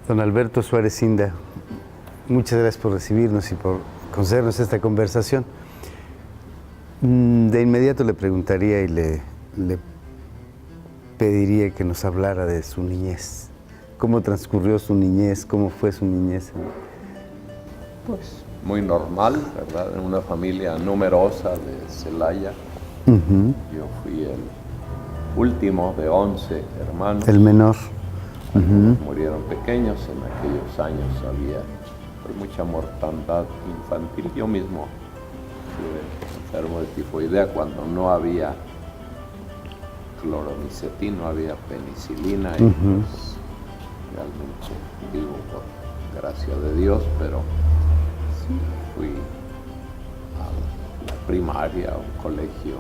Don Alberto Suárez Inda, muchas gracias por recibirnos y por concedernos esta conversación. De inmediato le preguntaría y le pediría que nos hablara de su niñez. ¿Cómo transcurrió su niñez? ¿Cómo fue su niñez? Pues muy normal, ¿verdad? En una familia numerosa de Celaya. Yo fui el último de 11 hermanos. El menor. Algunos murieron pequeños, en aquellos años había pues, mucha mortandad infantil. Yo mismo estuve enfermo de tifoidea cuando no había cloramicetina, no había penicilina y pues, realmente vivo por gracia de Dios, pero sí fui a la primaria, a un colegio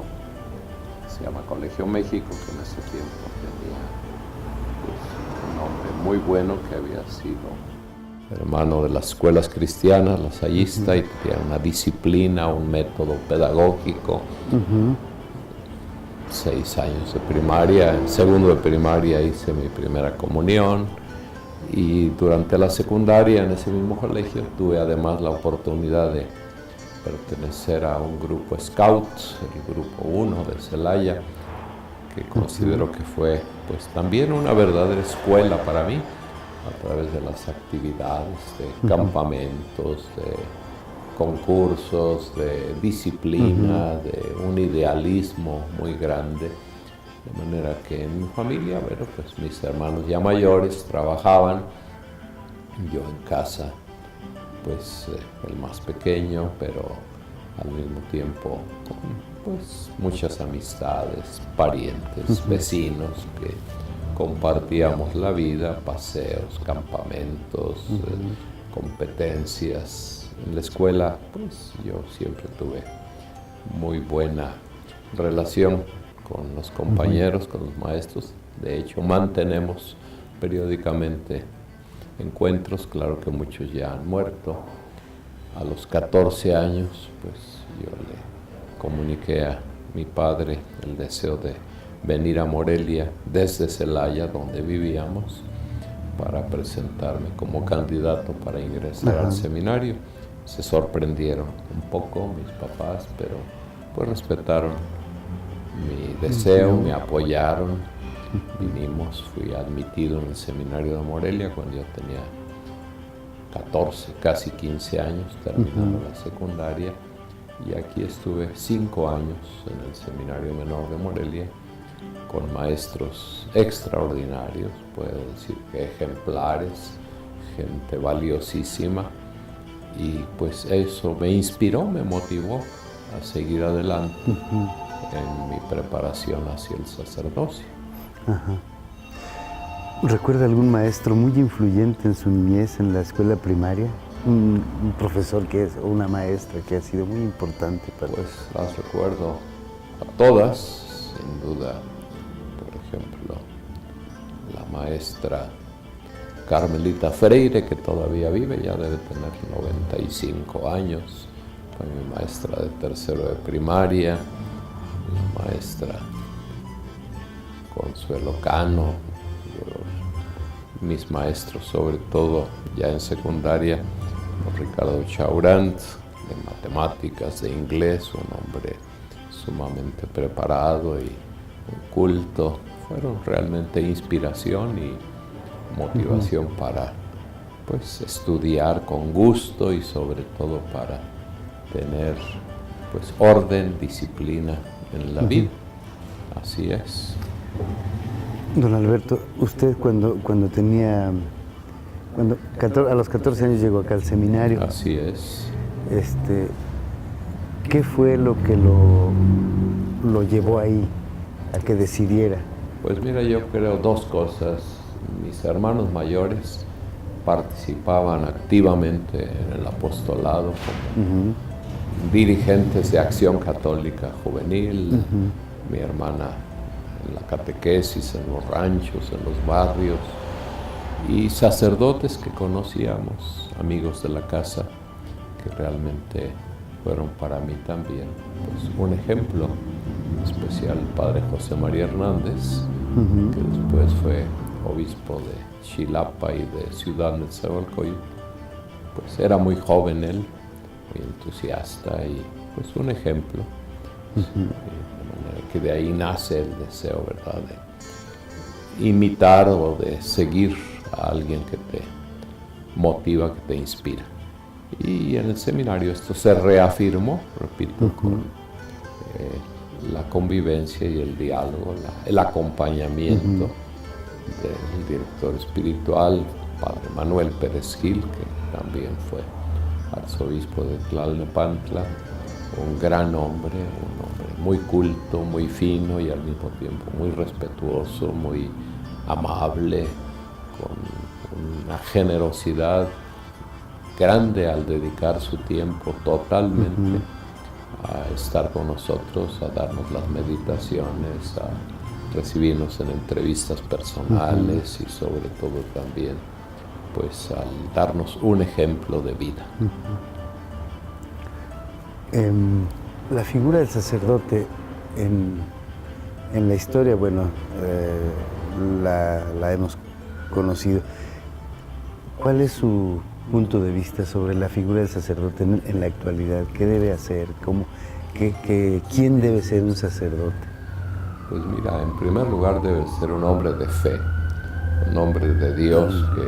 que se llama Colegio México, que en ese tiempo tenía pues, un nombre muy bueno, que había sido hermano de las escuelas cristianas, lasallista, y tenía una disciplina, un método pedagógico. 6 años de primaria, en segundo de primaria hice mi primera comunión, y durante la secundaria en ese mismo colegio tuve además la oportunidad de pertenecer a un grupo Scouts, el grupo 1 de Celaya, que considero que fue pues también una verdadera escuela para mí, a través de las actividades de campamentos, de concursos, de disciplina, de un idealismo muy grande. De manera que en mi familia, bueno, pues mis hermanos ya mayores trabajaban, yo en casa, pues el más pequeño, pero al mismo tiempo con pues muchas amistades, parientes, vecinos que compartíamos la vida, paseos, campamentos, competencias. En la escuela, pues yo siempre tuve muy buena relación con los compañeros, con los maestros. De hecho, mantenemos periódicamente encuentros, claro que muchos ya han muerto. A los 14 años, pues yo le comuniqué a mi padre el deseo de venir a Morelia desde Celaya, donde vivíamos, para presentarme como candidato para ingresar al seminario. Se sorprendieron un poco mis papás, pero pues respetaron mi deseo, me apoyaron. Vinimos, fui admitido en el seminario de Morelia cuando yo tenía 14, casi 15 años, terminando la secundaria, y aquí estuve 5 años en el Seminario Menor de Morelia, con maestros extraordinarios, puedo decir que ejemplares, gente valiosísima, y pues eso me inspiró, me motivó a seguir adelante en mi preparación hacia el sacerdocio. ¿Recuerda algún maestro muy influyente en su niñez en la escuela primaria? Un profesor o una maestra que ha sido muy importante para Pues las recuerdo a todas, sin duda. Por ejemplo, la maestra Carmelita Freire, que todavía vive, ya debe tener 95 años, fue mi maestra de tercero de primaria, la maestra Consuelo Cano, mis maestros, sobre todo ya en secundaria, Ricardo Chaurant, de matemáticas, de inglés, un hombre sumamente preparado y culto, fueron realmente inspiración y motivación para pues estudiar con gusto y sobre todo para tener pues orden, disciplina en la vida. Así es. Don Alberto, usted cuando a los 14 años llegó acá al seminario. Así es. ¿Qué fue lo que lo llevó ahí a que decidiera? Pues mira, yo creo 2 cosas. Mis hermanos mayores participaban activamente en el apostolado como dirigentes de Acción Católica Juvenil, mi hermana en la catequesis, en los ranchos, en los barrios, y sacerdotes que conocíamos, amigos de la casa, que realmente fueron para mí también pues, un ejemplo, en especial el padre José María Hernández, que después fue obispo de Xilapa y de Ciudad Nezahualcóyotl. Pues era muy joven él, muy entusiasta y pues un ejemplo. De manera que de ahí nace el deseo, ¿verdad?, de imitar o de seguir a alguien que te motiva, que te inspira. Y en el seminario esto se reafirmó, repito, con la convivencia y el diálogo, el acompañamiento del director espiritual, Padre Manuel Pérez Gil, que también fue arzobispo de Tlalnepantla, un gran hombre, un hombre muy culto, muy fino y al mismo tiempo muy respetuoso, muy amable, con una generosidad grande al dedicar su tiempo totalmente a estar con nosotros, a darnos las meditaciones, a recibirnos en entrevistas personales y sobre todo también pues al darnos un ejemplo de vida. La figura del sacerdote en la historia, bueno, la hemos conocido. ¿Cuál es su punto de vista sobre la figura del sacerdote en la actualidad? ¿Qué debe hacer? ¿Quién debe ser un sacerdote? Pues mira, en primer lugar debe ser un hombre de fe, un hombre de Dios que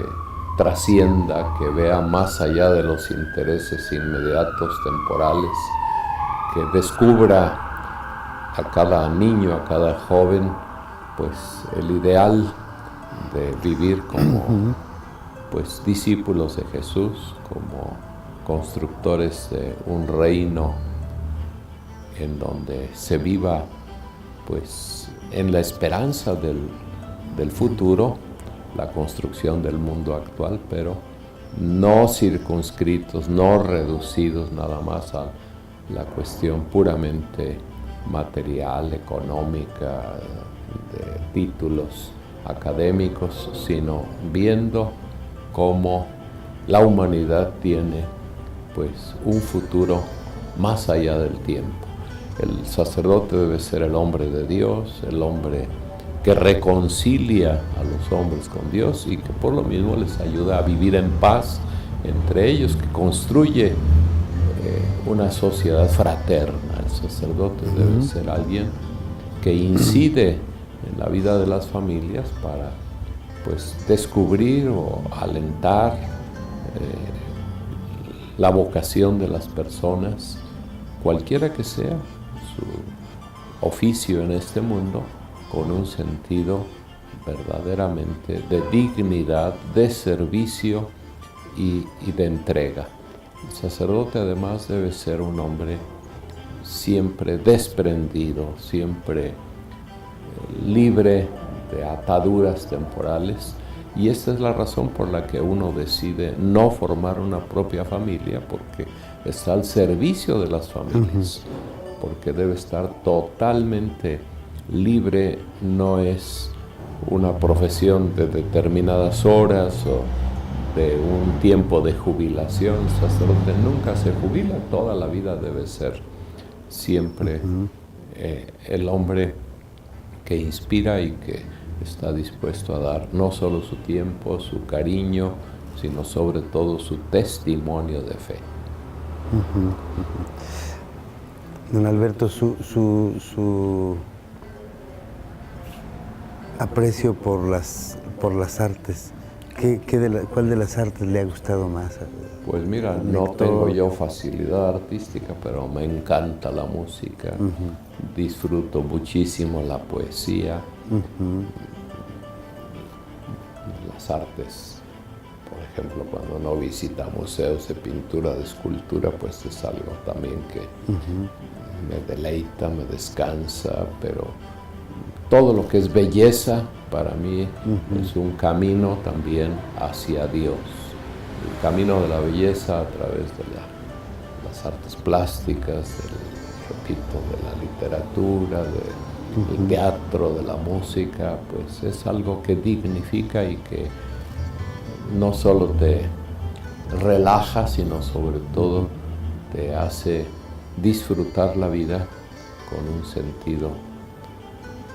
trascienda, que vea más allá de los intereses inmediatos, temporales, que descubra a cada niño, a cada joven, pues el ideal de vivir como pues discípulos de Jesús, como constructores de un reino en donde se viva pues en la esperanza del futuro, la construcción del mundo actual, pero no circunscritos, no reducidos nada más a la cuestión puramente material, económica, de títulos académicos, sino viendo cómo la humanidad tiene pues un futuro más allá del tiempo. El sacerdote debe ser el hombre de Dios, el hombre que reconcilia a los hombres con Dios y que por lo mismo les ayuda a vivir en paz entre ellos, que construye una sociedad fraterna. El sacerdote debe ser alguien que incide en la vida de las familias para pues descubrir o alentar la vocación de las personas, cualquiera que sea su oficio en este mundo, con un sentido verdaderamente de dignidad, de servicio y de entrega. El sacerdote además debe ser un hombre siempre desprendido, siempre libre de ataduras temporales, y esta es la razón por la que uno decide no formar una propia familia, porque está al servicio de las familias, porque debe estar totalmente libre, no es una profesión de determinadas horas o de un tiempo de jubilación. El sacerdote nunca se jubila, toda la vida debe ser siempre el hombre que inspira y que está dispuesto a dar no solo su tiempo, su cariño, sino sobre todo su testimonio de fe. Don Alberto, su aprecio por las artes, ¿cuál de las artes le ha gustado más? Pues mira, no tengo yo facilidad artística, pero me encanta la música, disfruto muchísimo la poesía, las artes. Por ejemplo, cuando uno visita museos de pintura, de escultura, pues es algo también que me deleita, me descansa, pero todo lo que es belleza para mí es un camino también hacia Dios. El camino de la belleza a través de las artes plásticas, repito, de la literatura, del teatro, de la música, pues es algo que dignifica y que no solo te relaja, sino sobre todo te hace disfrutar la vida con un sentido,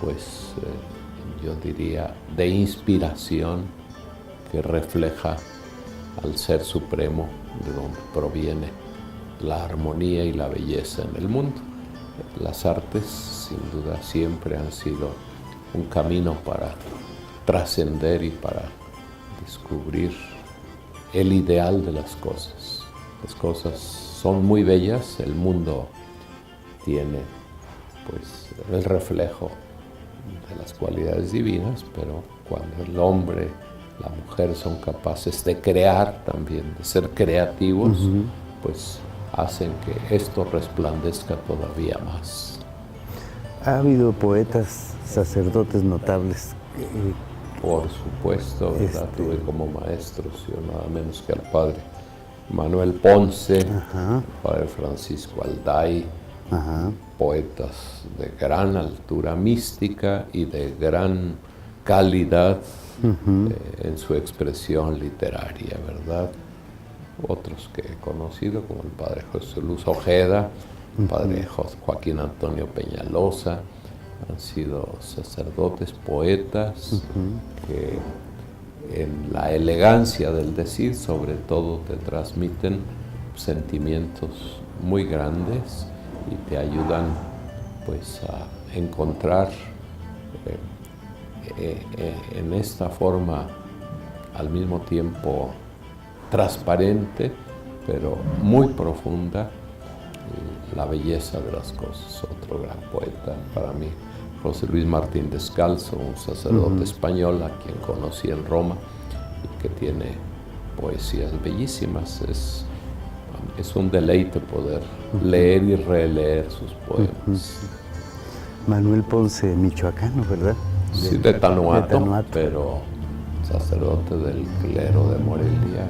pues yo diría, de inspiración que refleja al Ser Supremo, de donde proviene la armonía y la belleza en el mundo. Las artes, sin duda, siempre han sido un camino para trascender y para descubrir el ideal de las cosas. Las cosas son muy bellas, el mundo tiene pues el reflejo de las cualidades divinas, pero cuando el hombre, la mujer son capaces de crear también, de ser creativos, pues hacen que esto resplandezca todavía más. Ha habido poetas, sacerdotes notables. Por supuesto, ¿verdad? Tuve como maestros, yo nada menos que al padre Manuel Ponce, el padre Francisco Alday, poetas de gran altura mística y de gran calidad en su expresión literaria, ¿verdad? Otros que he conocido, como el padre José Luis Ojeda, el padre Joaquín Antonio Peñalosa, han sido sacerdotes, poetas, que en la elegancia del decir, sobre todo, te transmiten sentimientos muy grandes y te ayudan pues a encontrar en esta forma al mismo tiempo transparente, pero muy profunda, la belleza de las cosas. Otro gran poeta para mí, José Luis Martín Descalzo, un sacerdote español a quien conocí en Roma y que tiene poesías bellísimas. Es un deleite poder leer y releer sus poemas. Manuel Ponce, michoacano, ¿verdad? Sí, de Tanuato, pero sacerdote del clero de Morelia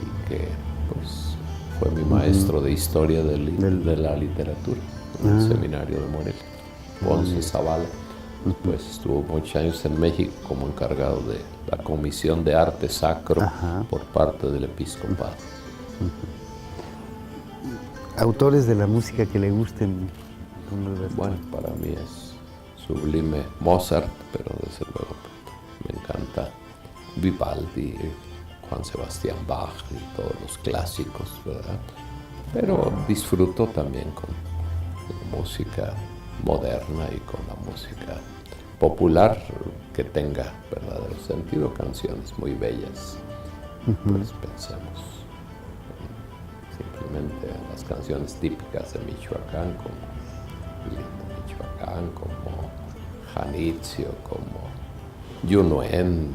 y que pues fue mi maestro de historia de la literatura en el seminario de Morelia. Ponce Zavala. Pues estuvo muchos años en México como encargado de la Comisión de Arte Sacro por parte del episcopado. ¿Autores de la música que le gusten? Bueno, para mí es sublime Mozart, pero desde luego me encanta Vivaldi, Juan Sebastián Bach y todos los clásicos, ¿verdad? Pero disfruto también con la música moderna y con la música popular que tenga verdadero sentido, canciones muy bellas. Pues pensemos simplemente en las canciones típicas de Michoacán, como Michoacán, como Janitzio, como Yunuen.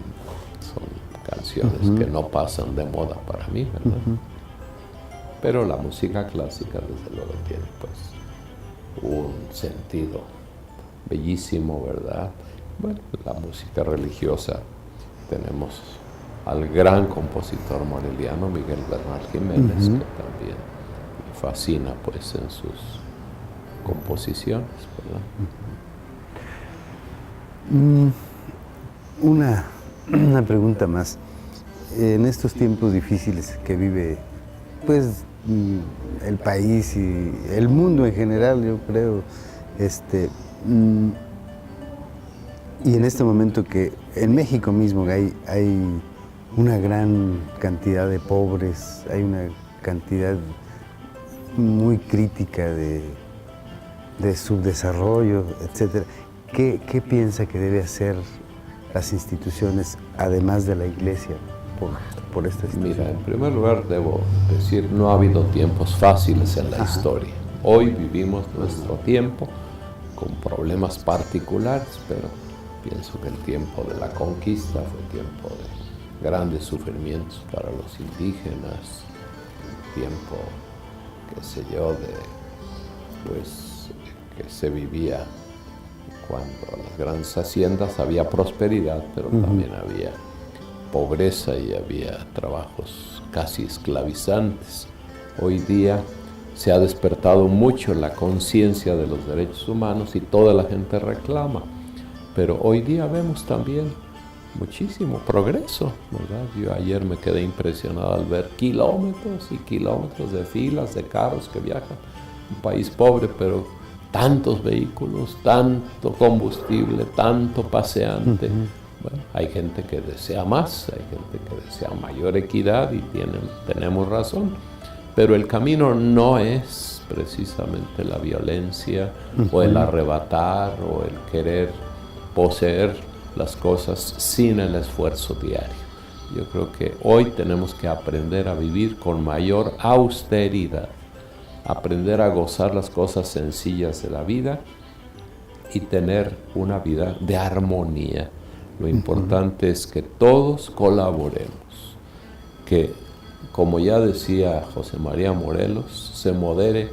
Son canciones que no pasan de moda para mí, ¿verdad? Pero la música clásica desde luego tiene pues un sentido bellísimo, ¿verdad? Bueno, la música religiosa, tenemos al gran compositor moreliano Miguel Bernal Jiménez, que también me fascina pues en sus composiciones, ¿verdad? Una pregunta más. En estos tiempos difíciles que vive pues el país y el mundo en general, yo creo, y en este momento que en México mismo hay una gran cantidad de pobres, hay una cantidad muy crítica de subdesarrollo, etc. ¿Qué piensa que debe hacer las instituciones, además de la Iglesia, por esta situación? Mira, en primer lugar debo decir, no ha habido tiempos fáciles en la historia. Hoy vivimos nuestro tiempo con problemas particulares, pero pienso que el tiempo de la conquista fue tiempo de grandes sufrimientos para los indígenas, tiempo, qué sé yo, que se vivía cuando las grandes haciendas había prosperidad, pero también había pobreza y había trabajos casi esclavizantes. Hoy día se ha despertado mucho la conciencia de los derechos humanos y toda la gente reclama, pero hoy día vemos también muchísimo progreso, ¿verdad? Yo ayer me quedé impresionado al ver kilómetros y kilómetros de filas de carros que viajan. Un país pobre, pero tantos vehículos, tanto combustible, tanto paseante, Bueno, hay gente que desea más, hay gente que desea mayor equidad y tenemos razón, pero el camino no es precisamente la violencia o el arrebatar o el querer poseer las cosas sin el esfuerzo diario. Yo creo que hoy tenemos que aprender a vivir con mayor austeridad, aprender a gozar las cosas sencillas de la vida y tener una vida de armonía. Lo importante es que todos colaboremos, que, como ya decía José María Morelos, se modere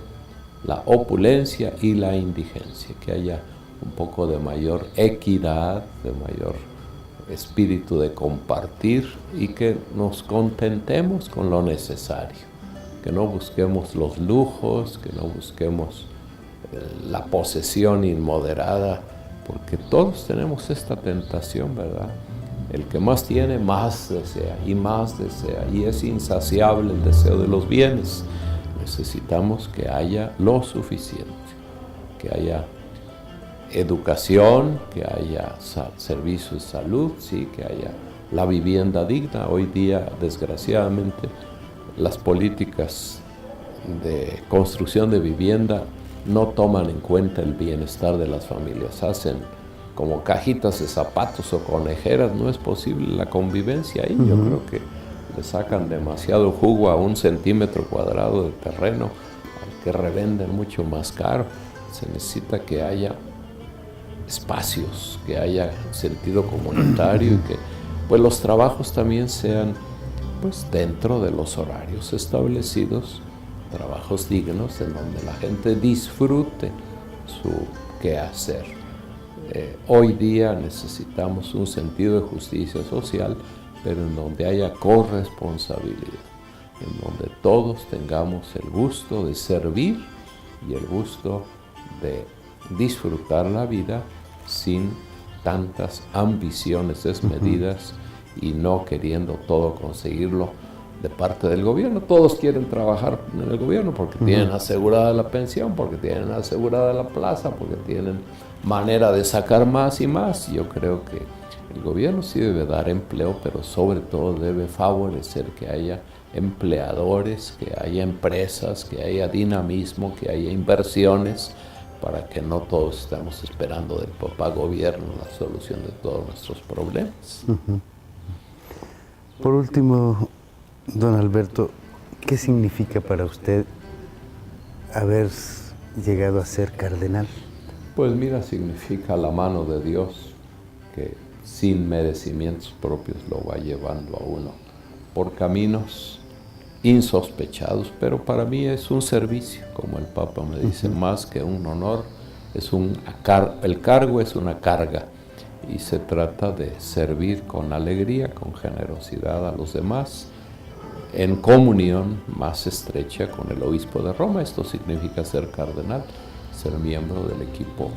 la opulencia y la indigencia, que haya un poco de mayor equidad, de mayor espíritu de compartir y que nos contentemos con lo necesario, que no busquemos los lujos, que no busquemos la posesión inmoderada, porque todos tenemos esta tentación, ¿verdad? El que más tiene, más desea, y es insaciable el deseo de los bienes. Necesitamos que haya lo suficiente, que haya educación, que haya servicios de salud, sí, que haya la vivienda digna. Hoy día, desgraciadamente, las políticas de construcción de vivienda no toman en cuenta el bienestar de las familias. Hacen como cajitas de zapatos o conejeras. No es posible la convivencia ahí. Yo creo que le sacan demasiado jugo a 1 centímetro cuadrado de terreno, al que revenden mucho más caro. Se necesita que haya espacios, que haya sentido comunitario y que pues los trabajos también sean pues dentro de los horarios establecidos, trabajos dignos en donde la gente disfrute su quehacer. Hoy día necesitamos un sentido de justicia social, pero en donde haya corresponsabilidad, en donde todos tengamos el gusto de servir y el gusto de disfrutar la vida sin tantas ambiciones desmedidas y no queriendo todo conseguirlo de parte del gobierno. Todos quieren trabajar en el gobierno porque tienen asegurada la pensión, porque tienen asegurada la plaza, porque tienen manera de sacar más y más. Yo creo que el gobierno sí debe dar empleo, pero sobre todo debe favorecer que haya empleadores, que haya empresas, que haya dinamismo, que haya inversiones, para que no todos estemos esperando del papá gobierno la solución de todos nuestros problemas. Por último, don Alberto, ¿qué significa para usted haber llegado a ser cardenal? Pues mira, significa la mano de Dios que sin merecimientos propios lo va llevando a uno por caminos insospechados, pero para mí es un servicio, como el Papa me dice, más que un honor, el cargo es una carga y se trata de servir con alegría, con generosidad a los demás, en comunión más estrecha con el obispo de Roma. Esto significa ser cardenal, ser miembro del equipo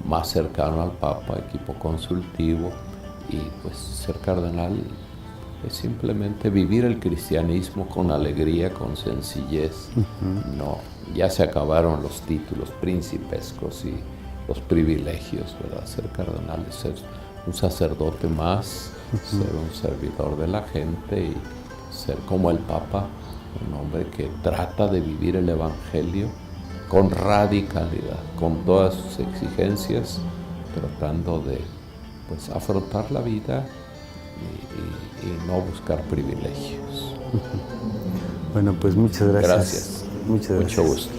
más cercano al Papa, equipo consultivo, y pues ser cardenal es simplemente vivir el cristianismo con alegría, con sencillez. No, ya se acabaron los títulos principescos y los privilegios, ¿verdad? Ser cardenal es ser un sacerdote más, ser un servidor de la gente y ser como el Papa, un hombre que trata de vivir el Evangelio con radicalidad, con todas sus exigencias, tratando de pues afrontar la vida y no buscar privilegios. Bueno, pues muchas gracias. Gracias. Muchas gracias. Mucho gusto.